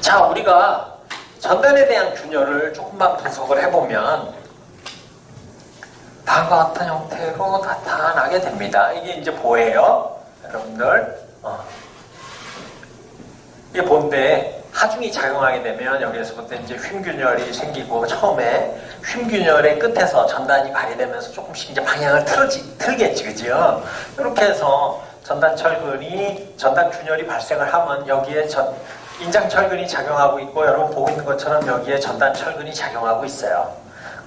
자, 우리가 전단에 대한 균열을 조금만 분석을 해보면 다음과 같은 형태로 나타나게 됩니다. 이게 이제 보예요, 여러분들. 이게 본데 하중이 작용하게 되면 여기에서부터 이제 휨균열이 생기고, 처음에 휨균열의 끝에서 전단이 발휘되면서 조금씩 이제 방향을 틀겠지, 그죠? 이렇게 해서 전단균열이 발생을 하면 여기에 인장철근이 작용하고 있고, 여러분 보고 있는 것처럼 여기에 전단철근이 작용하고 있어요.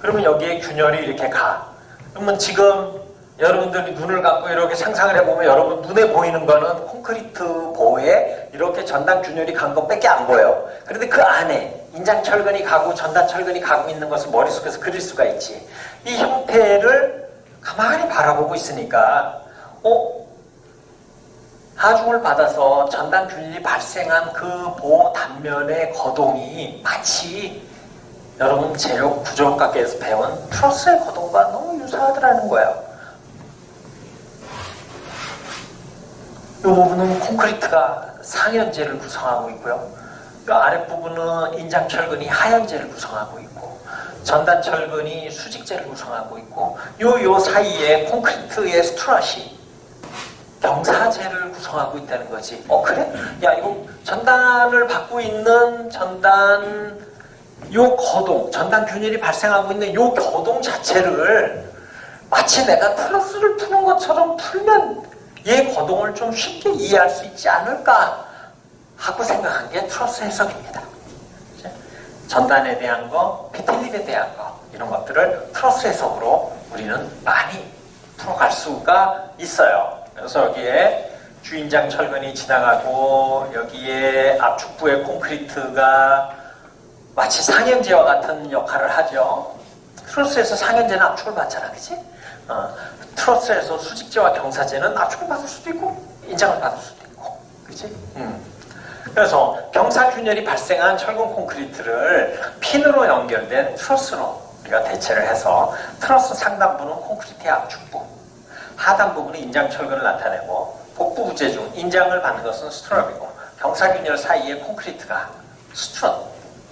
그러면 여기에 균열이 이렇게 가. 그러면 지금 여러분들이 눈을 감고 이렇게 상상을 해보면 여러분 눈에 보이는 거는 콘크리트 보에 이렇게 전단균열이 간 것밖에 안 보여요. 그런데 그 안에 인장철근이 가고 전단철근이 가고 있는 것을 머릿속에서 그릴 수가 있지. 이 형태를 가만히 바라보고 있으니까 하중을 받아서 전단균열이 발생한 그 보 단면의 거동이 마치 여러분 재료 구조학과에서 배운 트러스의 거동과 너무 유사하더라는 거예요. 이 부분은 콘크리트가 상연재를 구성하고 있고요. 이 아랫부분은 인장철근이 하연재를 구성하고 있고, 전단철근이 수직재를 구성하고 있고, 요 사이에 콘크리트의 스트럿이 경사재를 구성하고 있다는 거지. 그래? 야, 이거 전단을 받고 있는 요 거동, 전단균열이 발생하고 있는 요 거동 자체를 마치 내가 트러스를 푸는 것처럼 풀면 얘 거동을 좀 쉽게 이해할 수 있지 않을까 하고 생각한 게 트러스 해석입니다. 전단에 대한 거, 피틸립에 대한 거, 이런 것들을 트러스 해석으로 우리는 많이 풀어갈 수가 있어요. 그래서 여기에 주인장 철근이 지나가고, 여기에 압축부의 콘크리트가 마치 상연재와 같은 역할을 하죠. 트러스에서 상연재는 압축을 받잖아, 그치? 트러스에서 수직재와 경사재는 압축을 받을 수도 있고 인장을 받을 수도 있고, 그치? 그래서 경사균열이 발생한 철근 콘크리트를 핀으로 연결된 트러스로 우리가 대체를 해서, 트러스 상단부는 콘크리트의 압축부, 하단 부분은 인장철근을 나타내고, 복부 부재 중 인장을 받는 것은 스트럿이고, 경사균열 사이에 콘크리트가 스트럿,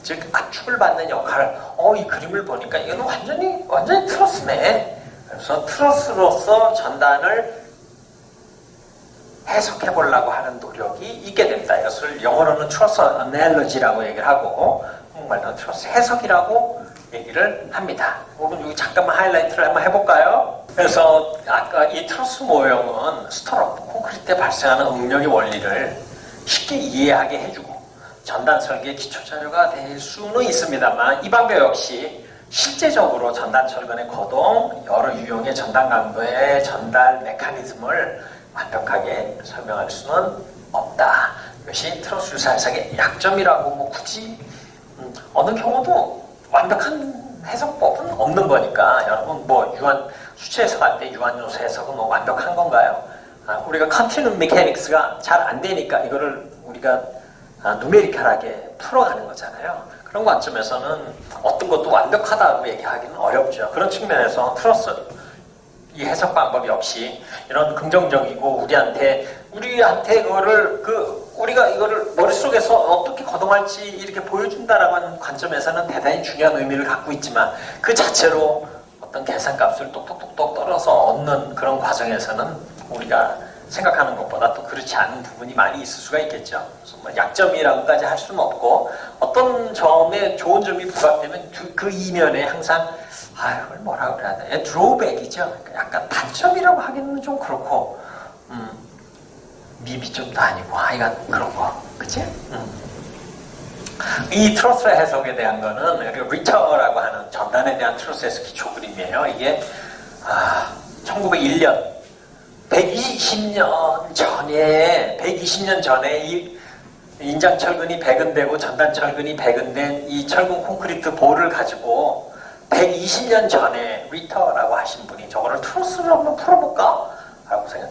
즉 압축을 받는 역할을, 이 그림을 보니까 이건 완전히 트러스네. 그래서 트러스로서 전단을 해석해 보려고 하는 노력이 있게 됩니다. 이것을 영어로는 트러스 어널러지라고 얘기를 하고, 한국말로는 트러스 해석이라고 얘기를 합니다. 여러분 여기 잠깐만 하이라이트를 한번 해볼까요? 그래서 아까 이 트러스 모형은 스트럿, 콘크리트에 발생하는 응력의 원리를 쉽게 이해하게 해주고 전단 설계의 기초 자료가 될 수는 있습니다만, 이 방법 역시 실제적으로 전단 철근의 거동, 여러 유형의 전단 강도의 전달 메커니즘을 완벽하게 설명할 수는 없다. 이것이 트러스 유사 해석의 약점이라고 굳이 어느 경우도 완벽한 해석법은 없는 거니까, 여러분 수치 해석할 때 유한 요소 해석은 완벽한 건가요? 우리가 컨티nuum 메커닉스가 잘 안 되니까 이거를 우리가 누메리컬하게 풀어가는 거잖아요. 그런 관점에서는 어떤 것도 완벽하다고 얘기하기는 어렵죠. 그런 측면에서 트러스 이 해석 방법 역시 이런 긍정적이고 우리한테 우리가 이거를 머릿속에서 어떻게 거동할지 이렇게 보여준다라고 하는 관점에서는 대단히 중요한 의미를 갖고 있지만, 그 자체로 어떤 계산값을 똑똑똑똑 떨어서 얻는 그런 과정에서는 우리가 생각하는 것보다 또 그렇지 않은 부분이 많이 있을 수가 있겠죠. 그래서 약점이라고까지 할 수는 없고, 어떤 점에 좋은 점이 부각되면 그 이면에 항상 그걸 뭐라 그래야 돼? 드로우백이죠. 약간 단점이라고 하기는 좀 그렇고, 미비점도 아니고 하여간 그런 거, 그치? 이 트러스 해석에 대한 거는 리터라고 하는 전단에 대한 트러스 해석 기초 그림이에요. 이게 1901년 120년 전에 이 인장철근이 배근되고 전단철근이 배근된 이 철근 콘크리트 볼을 가지고 120년 전에 리터라고 하신 분이 저거를 트러스를 한번 풀어볼까? 라고 생각.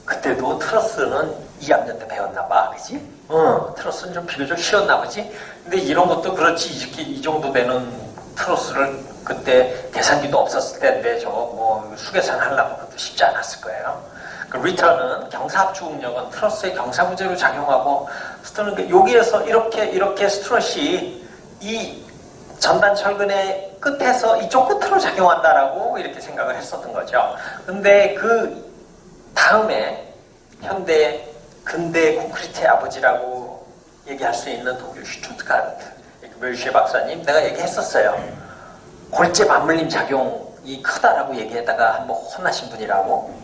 그때도 트러스는 2학년 때 배웠나 봐, 그지? 트러스는 좀 비교적 쉬웠나 보지? 근데 이런 것도 그렇지, 이 정도 되는 트러스를 그때 계산기도 없었을 때인데 저거 뭐 수계산 하려고 그것도 쉽지 않았을 거예요. 그 리터는 경사압축응력은 트러스의 경사부재로 작용하고 스트는 여기에서 이렇게 스트럿이 이 전단 철근의 끝에서 이쪽 끝으로 작용한다라고 이렇게 생각을 했었던 거죠. 근데 그 다음에 현대 근대 콘크리트의 아버지라고 얘기할 수 있는 독일 슈투트가르트 멜쉐 박사님, 내가 얘기했었어요. 골재 맞물림 작용이 크다라고 얘기했다가 한번 혼나신 분이라고.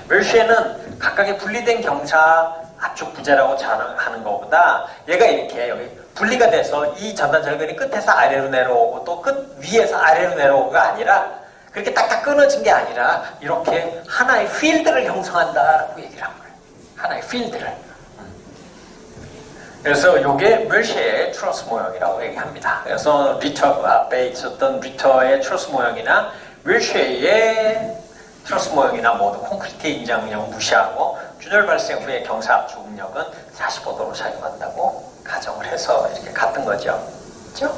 멜쉐는 각각의 분리된 경사 압축 부재라고 하는 것보다 얘가 이렇게 여기 분리가 돼서 이 전단철근이 끝에서 아래로 내려오고 또 끝 위에서 아래로 내려오고가 아니라 그렇게 딱딱 끊어진 게 아니라 이렇게 하나의 필드를 형성한다라고 얘기를 한 거예요. 하나의 필드를. 그래서 이게 멜쉐의 트러스 모형이라고 얘기합니다. 그래서 리터 앞에 있었던 리터의 트러스 모형이나 멜쉐의 트러스 모형이나 모두 콘크리트의 인장응력을 무시하고 균열 발생 후에 경사압축 응력은 45도로 작용한다고 가정을 해서 이렇게 갔던 거죠. 그렇죠?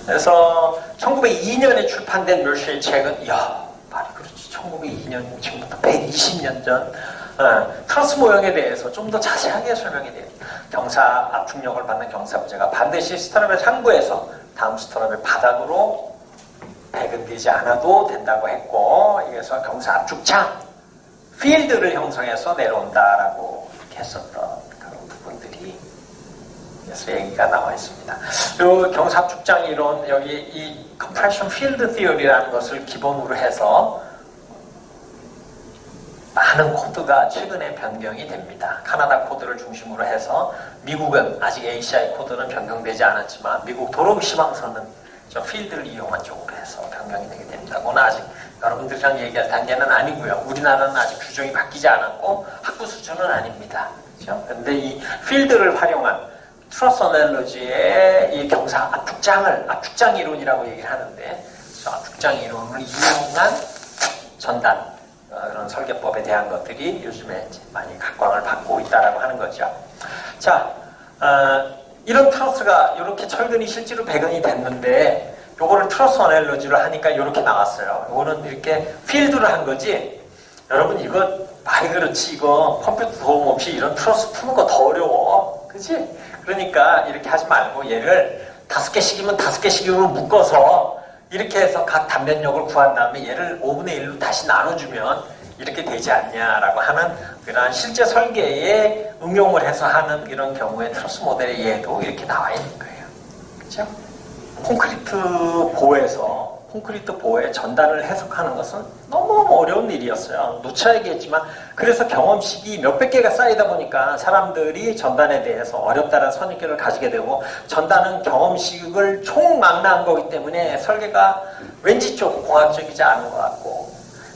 그래서 1902년에 출판된 멜쉐의 책은 말이 그렇지. 1902년 지금부터 120년 전 트러스 모형에 대해서 좀 더 자세하게 설명이 돼요. 경사 압축력을 받는 경사부재가 반드시 스트랩의 상부에서 다음 스트랩의 바닥으로 배근되지 않아도 된다고 했고, 이래서 경사 압축창 필드를 형성해서 내려온다라고 이렇게 했었던 그런 부분들이 그래서 얘기가 나와 있습니다. 이 경사 압축장 이론, 여기 이 compression field theory라는 것을 기본으로 해서 많은 코드가 최근에 변경이 됩니다. 카나다 코드를 중심으로 해서 미국은 아직 ACI 코드는 변경되지 않았지만 미국 도로시방서는 저 필드를 이용한 쪽으로 해서 변경이 되게 됩니다. 그건 아직 여러분들이랑 얘기할 단계는 아니고요. 우리나라는 아직 규정이 바뀌지 않았고 학부 수준은 아닙니다. 그렇죠? 근데 이 필드를 활용한 트러스 어널러지의 이 경사 압축장 이론이라고 얘기를 하는데 저 압축장 이론을 이용한 전단 그런 설계법에 대한 것들이 요즘에 이제 많이 각광을 받고 있다라고 하는 거죠. 자, 이런 트러스가 이렇게 철근이 실제로 배근이 됐는데 요거를 트러스 어널러지로 하니까 이렇게 나왔어요. 요거는 이렇게 필드를 한 거지. 여러분 이거 말이 그렇지, 이거 컴퓨터 도움 없이 이런 트러스 푸는 거 더 어려워. 그치? 그러니까 이렇게 하지 말고 얘를 5개씩이면 5개씩으로 묶어서 이렇게 해서 각 단면력을 구한 다음에 얘를 5분의 1로 다시 나눠주면 이렇게 되지 않냐라고 하는 그런 실제 설계에 응용을 해서 하는 이런 경우에 트러스 모델의 예도 이렇게 나와 있는 거예요. 그렇죠? 콘크리트 보의 전단을 해석하는 것은 너무너무 어려운 일이었어요. 누차 얘기했지만 그래서 경험식이 몇백 개가 쌓이다 보니까 사람들이 전단에 대해서 어렵다는 선입견을 가지게 되고 전단은 경험식을 총망라한 거기 때문에 설계가 왠지 좀 공학적이지 않은 것 같고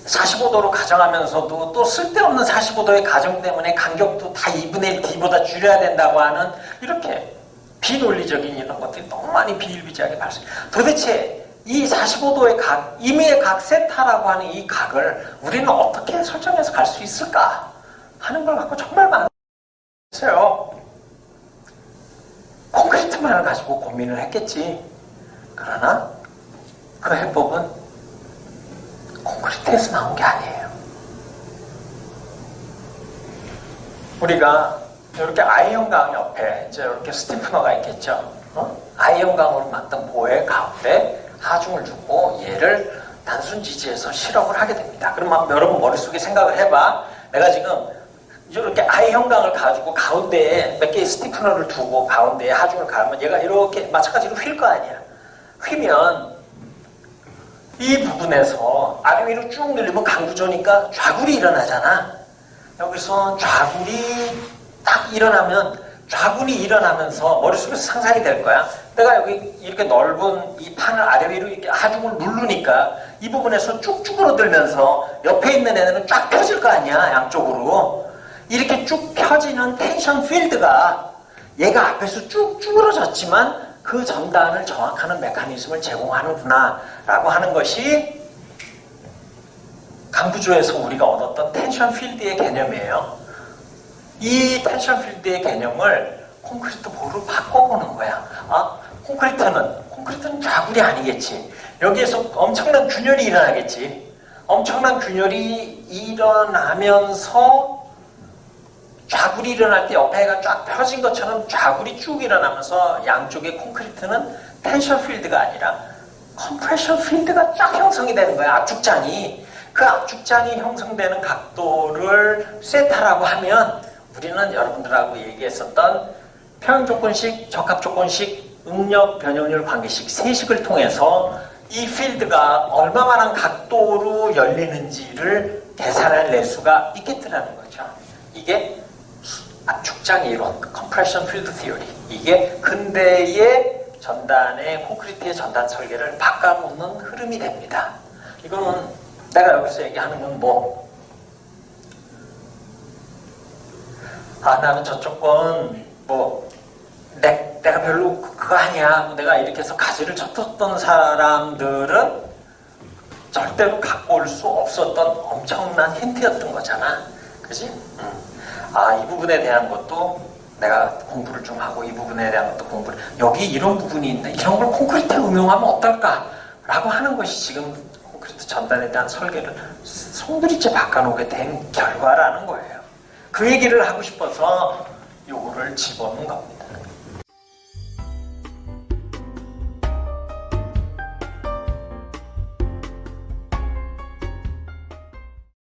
45도로 가정하면서도 또 쓸데없는 45도의 가정 때문에 간격도 다 2분의 1 D보다 줄여야 된다고 하는 이렇게 비논리적인 이런 것들이 너무 많이 비일비재하게 발생. 도대체 이 45도의 각, 임의의 각 세타라고 하는 이 각을 우리는 어떻게 설정해서 갈 수 있을까 하는 걸 갖고 정말 많은 있어요. 콘크리트만을 가지고 고민을 했겠지. 그러나 그 해법은 콘크리트에서 나온 게 아니에요. 우리가 이렇게 I형강 옆에 이제 이렇게 스티프너가 있겠죠. I형강으로 만든 보의 가운데 하중을 주고 얘를 단순 지지해서 실험을 하게 됩니다. 그럼 여러분 머릿속에 생각을 해봐. 내가 지금 이렇게 I형강을 가지고 가운데에 몇 개의 스티프너를 두고 가운데에 하중을 가면 얘가 이렇게 마찬가지로 휠 거 아니야. 휘면 이 부분에서 아래 위로 쭉 늘리면 강구조니까 좌굴이 일어나잖아. 여기서 좌굴이 딱 일어나면 좌군이 일어나면서 머릿속에서 상상이 될 거야. 내가 여기 이렇게 넓은 이 판을 아래 위로 이렇게 하중을 누르니까 이 부분에서 쭉 줄어들면서 옆에 있는 애들은 쫙 펴질 거 아니야, 양쪽으로. 이렇게 쭉 펴지는 텐션 필드가 얘가 앞에서 쭉 쭈그러졌지만 그 전단을 정확하는 메커니즘을 제공하는구나 라고 하는 것이 강구조에서 우리가 얻었던 텐션 필드의 개념이에요. 이 텐션 필드의 개념을 콘크리트 볼로 바꿔보는 거야. 아, 콘크리트는 좌굴이 아니겠지. 여기에서 엄청난 균열이 일어나겠지. 엄청난 균열이 일어나면서 좌굴이 일어날 때 옆에가 쫙 펴진 것처럼 좌굴이 쭉 일어나면서 양쪽의 콘크리트는 텐션 필드가 아니라 컴프레션 필드가 쫙 형성이 되는 거야. 압축장이. 그 압축장이 형성되는 각도를 세타라고 하면 우리는 여러분들하고 얘기했었던 평형조건식, 적합조건식, 응력 변형률 관계식 세 식을 통해서 이 필드가 얼마만한 각도로 열리는지를 계산해낼 수가 있겠더라는 거죠. 이게 압축장 이론, Compression Field Theory. 이게 근대의 전단의 콘크리트의 전단 설계를 바꿔놓는 흐름이 됩니다. 이거는 내가 여기서 얘기하는 건 뭐, 아, 나는 저쪽 건 뭐 내가 별로 그거 아니야. 내가 이렇게 해서 가지를 쳤었던 사람들은 절대로 갖고 올 수 없었던 엄청난 힌트였던 거잖아. 그지? 아, 이 부분에 대한 것도 내가 공부를 좀 하고 이 부분에 대한 것도 공부를, 여기 이런 부분이 있네, 이런 걸 콘크리트에 응용하면 어떨까 라고 하는 것이 지금 콘크리트 전단에 대한 설계를 송두리째 바꿔놓게 된 결과라는 거예요. 그 얘기를 하고 싶어서 요거를 집어넣은 겁니다.